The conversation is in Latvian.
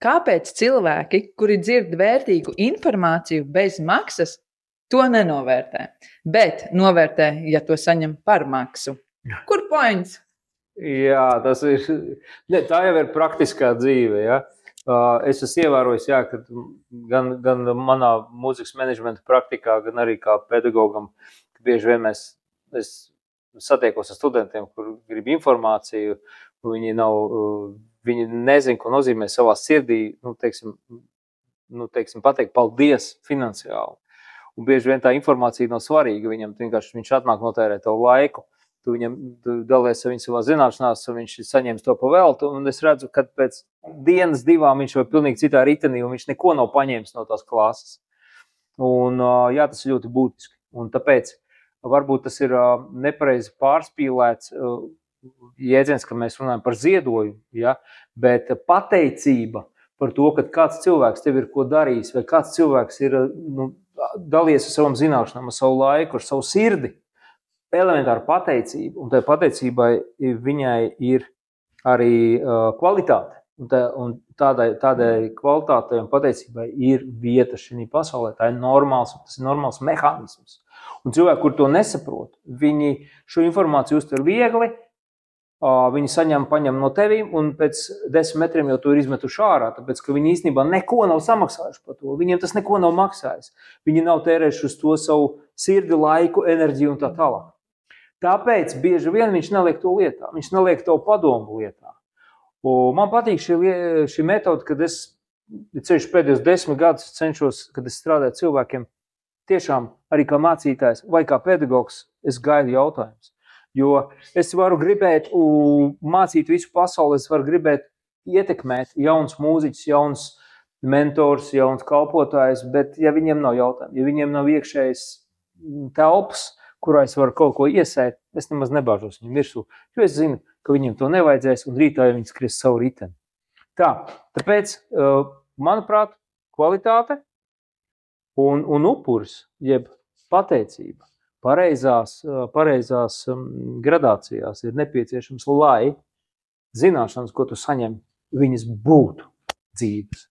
Kāpēc cilvēki, kuri dzird vērtīgu informāciju bez maksas, to nenovērtē, bet novērtē, ja to saņem par maksu? Kur points? Jā, tas ir. Ne, tā jau ir praktiskā dzīve. Ja? Es esmu ievērojis, jā, ka gan manā mūzikas menedžmenta praktikā, gan arī kā pedagogam, ka bieži vien es satiekos ar studentiem, kur grib informāciju, viņi nezin, ko nozīmē savā sirdī, pateikt paldies finansiāli. Un bieži vien tā informācija nav svarīga viņam, vienkārši viņš atnāk notērē tavu laiku. Tu dalies ar viņu savā zināšanās, un viņš saņems to pa veltu, un es redzu, ka pēc dienas, divām viņš jau pilnīgi citā ritenī, un viņš neko nav paņēmis no tās klases. Un jā, tas ir ļoti būtiski. Un tāpēc varbūt tas ir nepareizi pārspīlēts jēdziens, ka mēs runājam par ziedojumu, ja? Bet pateicība par to, ka kāds cilvēks tev ir ko darījis, vai kāds cilvēks ir dalies ar savam zināšanām, ar savu laiku, ar savu sirdi, elementāra pateicība, un tai pateicībai viņai ir arī kvalitāte. Un tādai kvalitātei un pateicībai ir vieta šī pasaulē. Tā ir tas ir normāls mehānisms. Un cilvēki, kur to nesaprot, viņi šo informāciju uztver viegli, viņi paņem no tevīm, un pēc 10 metriem jau to ir izmetuši ārā, tāpēc, ka viņi īstenībā neko nav samaksājuši par to. Viņiem tas neko nav maksājis. Viņi nav tērējuši uz to savu sirdi, laiku, enerģiju un tā tālāk. Tāpēc bieži vien viņš neliek to lietā, viņš neliek to padomu lietā. Un man patīk šī metode, kad es ceļš pēdējos 10 gadus cenšos, kad es strādāju cilvēkiem, tiešām arī kā mācītājs vai kā pedagogs, es gaidu jautājumus. Jo es varu gribēt mācīt visu pasauli, es varu gribēt ietekmēt jauns mūziķis, jauns mentors, jauns kalpotājs, bet ja viņiem nav jautājumu, ja viņiem nav iekšējas telpas, kurā es varu kaut ko iesēt, es nemaz nebāžos viņam virsū, jo es zinu, ka viņiem to nevajadzēs, un rītā jau viņi skries savu riteni. Tāpēc, manuprāt, kvalitāte un upuris, jeb pateicība, pareizās gradācijās ir nepieciešams, lai zināšanas, ko tu saņem, viņas būtu dzīves.